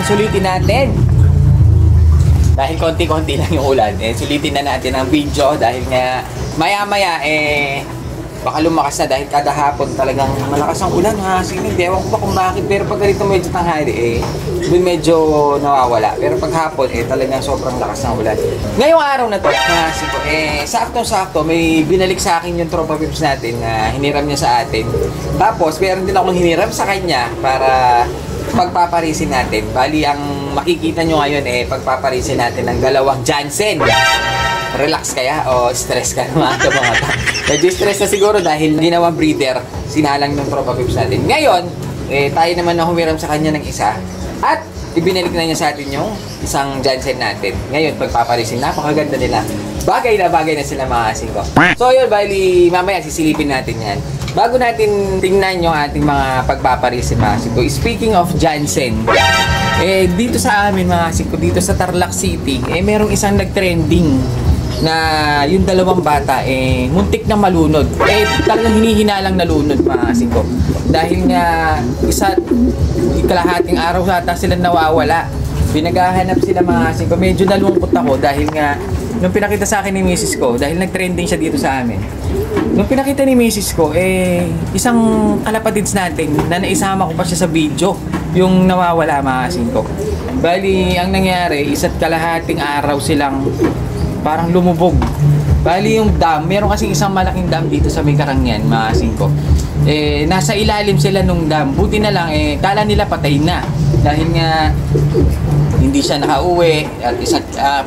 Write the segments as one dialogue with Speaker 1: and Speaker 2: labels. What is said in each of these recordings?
Speaker 1: sulitin natin. Dahil konti-konti lang yung ulan, sulitin na natin ang video dahil nga maya-maya baka lumakas na dahil kada hapon talagang malakas ang ulan ha. Sige, ewan ko ba kung bakit, pero pag ganito medyo tanghali dun medyo nawawala. Pero pag hapon talagang sobrang lakas ng ulan. Ngayong araw na to, saktong-sakto may binalik sa akin yung tropa pips natin na hiniram niya sa atin. Tapos meron din akong hiniram sa kanya para pagpaparisin natin. Bali, ang makikita nyo ngayon pagpaparisin natin ng dalawang Jansen. Relax kaya o stress ka naman ito mga ta. Medyo stress na siguro dahil ginawang breeder. Sinalang ng tropa pips natin. Ngayon, tayo naman na humiram sa kanya ng isa. At ibinalik na niya sa atin yung isang Jansen natin. Ngayon, pagpaparisin, napakaganda nila. Bagay na sila mga kasing ko. So yun, bali, mamaya sisilipin natin yan. Bago natin tingnan yung ating mga pagpaparisin mga kasing ko, speaking of Jansen, dito sa amin mga kasing ko, dito sa Tarlac City, merong isang nag-trending na yung dalawang bata muntik na malunod. Talagang hinihinalang nalunod mga kasing ko. Dahil nga kalahating araw ata sila nawawala. Pinaghahanap sila mga kasing ko. Medyo nalungkot ako dahil nga nung pinakita sa akin ni misis ko, dahil nag-trending siya dito sa amin. Nung pinakita ni misis ko, isang kalapatids natin na naisama ko pa siya sa video, yung nawawala mga kasing ko. Bali, ang nangyari, isa't kalahating araw silang parang lumubog. Bali yung dam, meron kasing isang malaking dam dito sa may Karangyan, mga kasing ko. Nasa ilalim sila nung dam. Buti na lang, kala nila patay na. Dahil nga, hindi siya nakauwi at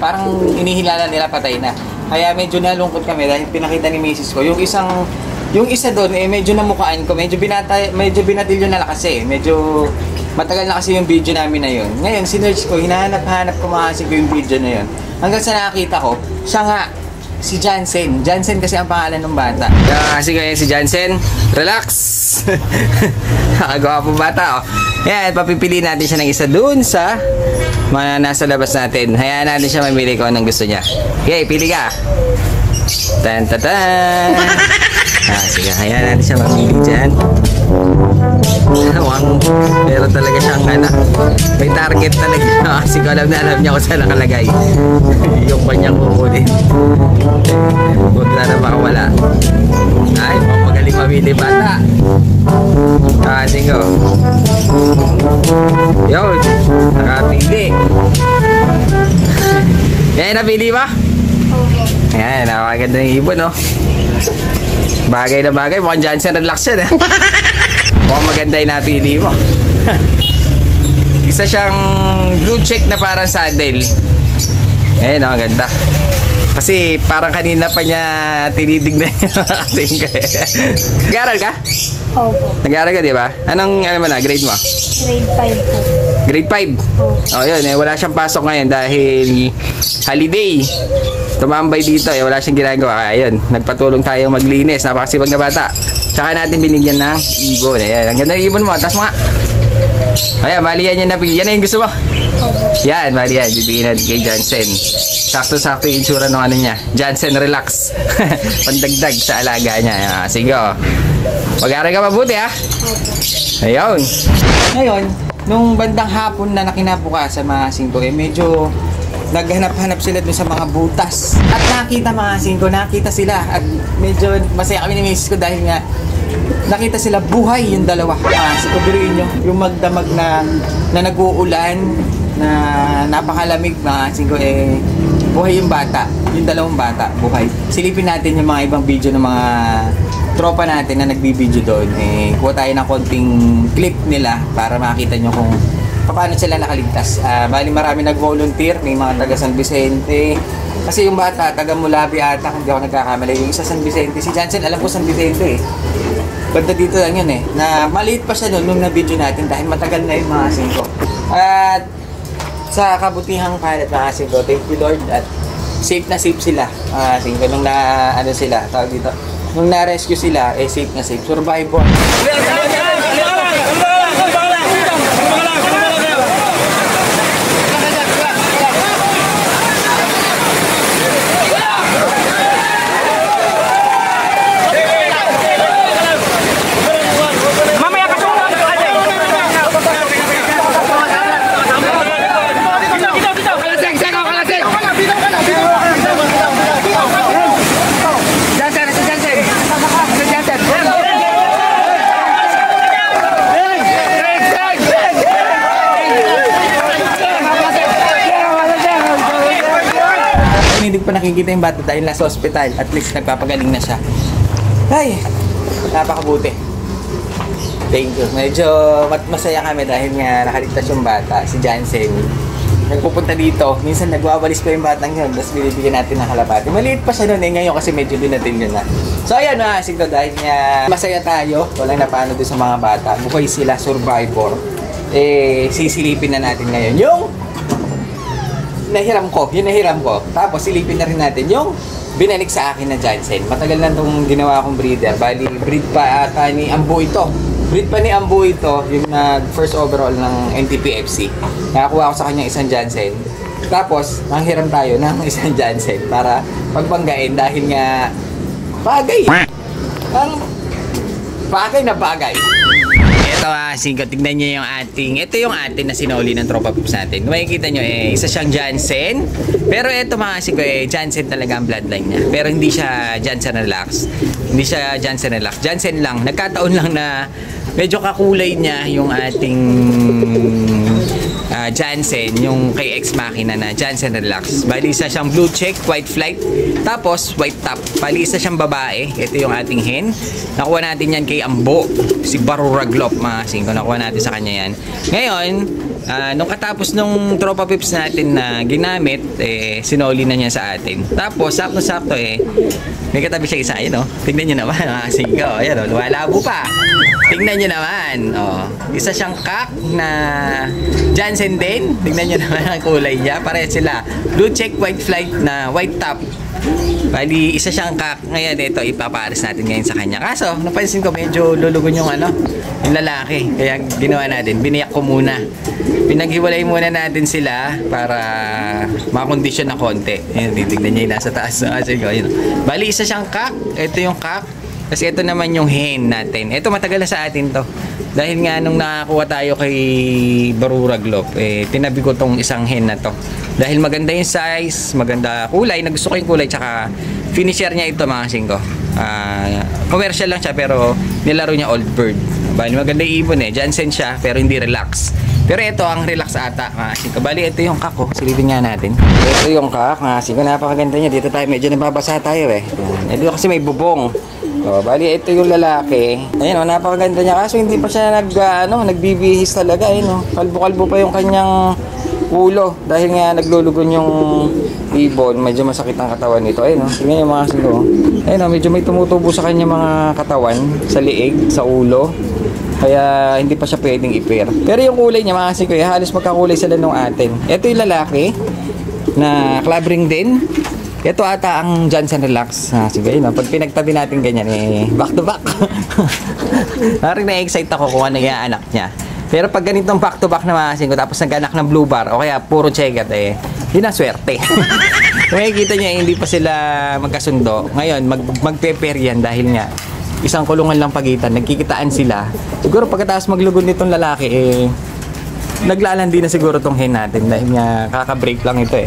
Speaker 1: parang inihilala nila patay na. Kaya medyo nalungkot kami dahil pinakita ni misis ko. Yung isa doon, medyo namukaan ko. Medyo binatilyo na kasi. Medyo matagal na kasi yung video namin na yun. Ngayon, sinerch ko, hinahanap-hanap ko mga kasing ko yung video na yun. Hanggang sa nakakita ko, siya nga, si Jansen. Jansen kasi ang pangalan ng bata. Kasi kaya si Jansen, relax! Nakagawa po bata, oh. Yan, papipili natin siya ng isa dun sa mga nasa labas natin. Hayaan natin siya mamili kung anong gusto niya. Okay, pili ka! Tan-tan-tan! Sige, hayaan natin siya mamili dyan. Pero talaga siyang may target talaga. Kasi alam niya kung saan nakalagay yung kanyang kukunin. Huwag na makawala. Ay, magaling mamili bata. Sige. Yun, nakapili. Yan, napili ba? Yan, napakaganda ng ibon, no? Bagay na bagay, mukhang Jansen relax yan, mukhang maganda yung napili mo. Isa siyang blue check na parang saddle. Ayun, ang ganda. Kasi parang kanina pa niya tinitignan yung nag-aaral ka?
Speaker 2: Opo.
Speaker 1: Nag-aaral ka, di ba? Anong grade mo?
Speaker 2: Grade 5 po.
Speaker 1: Grade 5? Oh, yun, wala siyang pasok ngayon dahil holiday. Tumambay dito, wala siyang ginagawa. Kaya yun, nagpatulong tayo maglinis. Napakasipag na bata. Tsaka natin binigyan ng ibon. Ayan, ang ganda ng ibon mo. Tapos mga ayan, bali yan yung napili. Yan na yung gusto mo. Yan, bali yan. Bibigyan natin kay Jansen. Sakto-sakto yung itsura ng niya. Jansen relax. Pandagdag sa alaga niya. Sige, oh. Mag-aaral ka mabuti, ha? Ayun. Ngayon, nung bandang hapon na nakinabukasan mga singko, medyo naghanap-hanap sila dun sa mga butas. At nakita sila. At medyo masaya kami ni misis ko dahil nga nakita sila buhay yung dalawa. Siguruin nyo, yung magdamag na nag-uulan, na napakalamig mga singko, buhay yung bata. Yung dalawang bata, buhay. Silipin natin yung mga ibang video ng mga tropa natin na nagbibideo doon. Kuha tayo ng konting clip nila para makita nyo kung paano sila nakaligtas. Bali marami nag-volunteer, may mga taga San Vicente. Kasi yung bata, taga Mulabi ata, hindi ako nagkakamali. Yung isa San Vicente, si Jansen, alam ko San Vicente Banda dito lang yun na maliit pa siya nung na-video natin dahil matagal na yung mga singko. At sa kabutihang palad mga singko, thank you Lord at safe na safe sila. Singko, nung sila, tawag dito. Nung na-rescue sila, safe na safe. Survivor. nakikita yung bata dahil nasa ospital. At least nagpapagaling na siya. Ay, napakabuti. Thank you. Medyo masaya kami dahil nga nakaligtas yung bata, si Jansen. Nagpupunta dito, minsan nagwawalis pa yung batang yun, tapos binibigyan natin ng kalapati. Maliit pa siya noon ngayon kasi medyo binatin yun na. So ayan na, siguro dahil nga masaya tayo, walang napano doon sa mga bata, buhay sila, survivor. Sisilipin na natin ngayon yung nahiram ko. Tapos silipin na rin natin yung binalik sa akin na Jansen. Matagal na itong ginawa akong breeder. Bali, breed pa ata ni Ambo ito. Breed pa ni Ambo ito, yung first overall ng NTPFC. Nakakuha ko sa kanya isang Jansen. Tapos, nanghiram tayo ng isang Jansen para pagbanggain dahil nga bagay. Bagay na bagay. Ito singko, tignan nyo yung ito yung ating na sinoli ng tropa pips natin. Makikita nyo isa siyang Jansen. Pero ito mga singko Jansen talaga ang bloodline niya. Pero hindi siya Jansen Relax. Hindi siya Jansen Relax. Jansen lang. Nagkataon lang na medyo kakulay niya yung ating Jansen, yung kay Ex Machina na Jansen Relax. Bali isa siyang blue check, white flight, tapos white top. Bali isa siyang babae. Ito yung ating hen. Nakuha natin yan kay Ambo, si Baruraglop mga singko. Nakuha natin sa kanya yan. Ngayon, nung katapos nung tropa pips natin na ginamit, sinoli na niya sa atin. Tapos, sakto-sakto may katabi siya isa, ayun tignan nyo naman mga singko. Ayan lumalabo pa. Tingnan nyo naman. Isa siyang kak na Jansen din. Tingnan nyo naman ang kulay niya. Pareha sila. Blue check, white flight na white top. Bali, isa siyang kak. Ngayon, ito, ipapares natin ngayon sa kanya. Kaso, napansin ko, medyo lulugon yung yung lalaki. Kaya ginawa natin, biniyak ko muna. Pinaghiwalay muna natin sila para makondisyon na konti. Ayun, titignan niya yung nasa taas. Bali, isa siyang kak. Ito yung kak. Kasi ito naman yung hen natin. Ito matagal na sa atin to. Dahil nga nung nakakuha tayo kay Baruraglop, tinabi ko tong isang hen na to. Dahil maganda yung size, maganda kulay, nagusto ko yung kulay, tsaka finisher niya ito mga singko. Commercial lang siya pero nilaro niya old bird. Bali maganda yung ibon Jansen siya pero hindi relax. Pero ito ang relax ata mga singko. Bali ito yung kak silipin nga natin. Ito yung kak mga singko, napakaganda niya. Dito tayo medyo nababasa tayo Ito kasi may bubong. Bali ito yung lalaki. Ayun napakaganda niya kaso hindi pa siya nagbibihis talaga Kalbo-kalbo pa yung kanyang ulo dahil nga naglulugon yung ibon. Medyo masakit ang katawan nito. Ayun tingnan niyo mga singko. Ayun medyo may tumutubo sa kanya mga katawan, sa liig, sa ulo. Kaya hindi pa siya pwedeng i-pair. Pero yung kulay niya mga singko, halos magkakulay sila nung atin. Ito yung lalaki na club ring din. Ito ata ang Jansen Relax. Sige, pag pinagtabi natin ganyan, back to back. Parang na-excite ako kung ano yung anak niya. Pero pag ganitong back to back na mga singko, tapos nag-anak ng blue bar, o kaya puro chegat, yun ang swerte. Makikita niya, hindi pa sila magkasundo. Ngayon, magpe-pair yan dahil nga, isang kulungan lang pagitan, nagkikitaan sila. Siguro pagkatapos maglugod nitong lalaki, naglalandi na siguro tong hen natin dahil nga kaka-break lang ito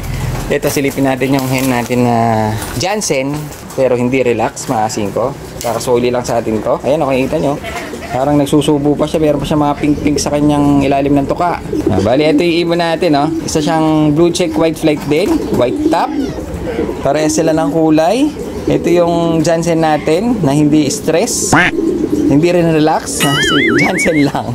Speaker 1: Ito silipin natin yung hen natin na Jansen pero hindi relax mga singko. Kakasoli lang sa atin to. Ayan nakikita nyo. Parang nagsusubo pa siya. Meron pa siya mga pink-pink sa kanyang ilalim ng tuka. Bali ito yung ibon natin Isa siyang blue check white flight din. White top. Pareha sila ng kulay. Ito yung Jansen natin na hindi stress. Hindi rin relax. Jansen lang.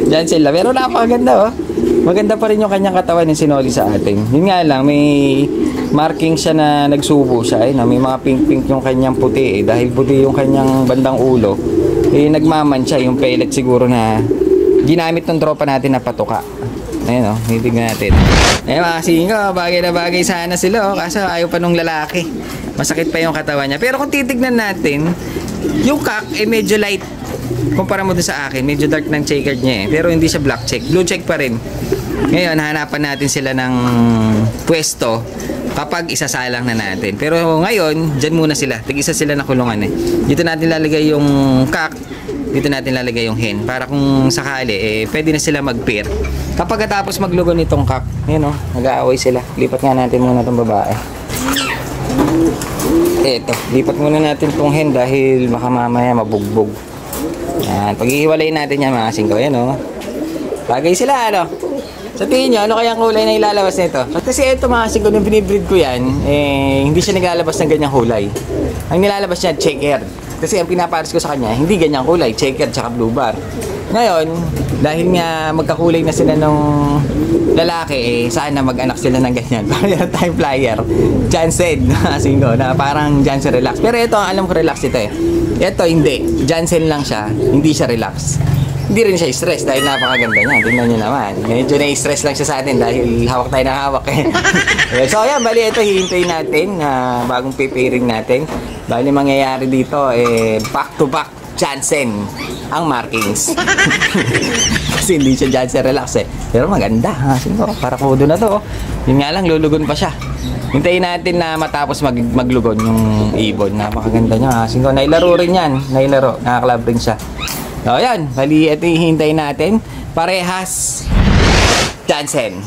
Speaker 1: Jansen lang. Pero napakaganda Maganda pa rin yung kanyang katawan yung sinoli sa atin. Yun nga lang, may marking siya na nagsubo siya. May mga pink-pink yung kanyang puti dahil puti yung kanyang bandang ulo. Nagmaman siya yung pellet siguro na ginamit ng tropa natin na patuka. Ayun hitignan natin. Mga singko, bagay na bagay sana sila kaso ayaw pa nung lalaki. Masakit pa yung katawan niya. Pero kung titignan natin, yung kak medyo light. Kumpara mo dun sa akin, medyo dark ng checkered niya pero hindi siya black check, blue check pa rin. Ngayon, hanapan natin sila ng pwesto kapag isasalang na natin. Pero ngayon, dyan muna sila. Tig-isa sila na kulungan Dito natin lalagay yung kak, dito natin lalagay yung hen. Para kung sakali, pwede na sila mag-pair. Kapag katapos maglugon nitong kak, yun nag-aaway sila. Lipat nga natin muna itong babae. Eto, lipat muna natin itong hen dahil baka mamaya mabugbog. Yan, paghihiwalayin natin yan mga singko. Yan Bagay sila Sa tingin nyo, ano kaya ang kulay na ilalabas nito? Kasi ito mga hasing ko, nung binibreed ko yan, hindi siya naglalabas ng ganyang kulay. Ang nilalabas niya, checker. Kasi ang pinapares ko sa kanya, hindi ganyang kulay, checker tsaka blue bar. Ngayon, dahil nga magkakulay na sila nung lalaki, sana mag-anak sila ng ganyan. Parang time flyer, Jansen, hasing ko, na parang Jansen relax. Pero ito, alam ko relax ito eh. Ito, hindi. Jansen lang siya, hindi siya relax. Hindi rin siya stress dahil napakaganda niya. Tingnan niyo naman. Medyo na-stress lang siya sa atin dahil hawak tayo ng hawak eh. So ayan, bali ito hihintayin natin na bagong pairing natin. Bali mangyayari dito back to back Jansen ang markings. Kasi hindi siya Jansen relax eh. Pero maganda ha. Sino, para kudo na to. Yun nga lang, lulugon pa siya. Hintayin natin na matapos maglugon yung ibon. Napakaganda niya ha. Sino, nailaro rin yan. Nailaro. Nakaklab rin siya. So, ayan. Bali, ito hihintayin natin. Parehas Jansen.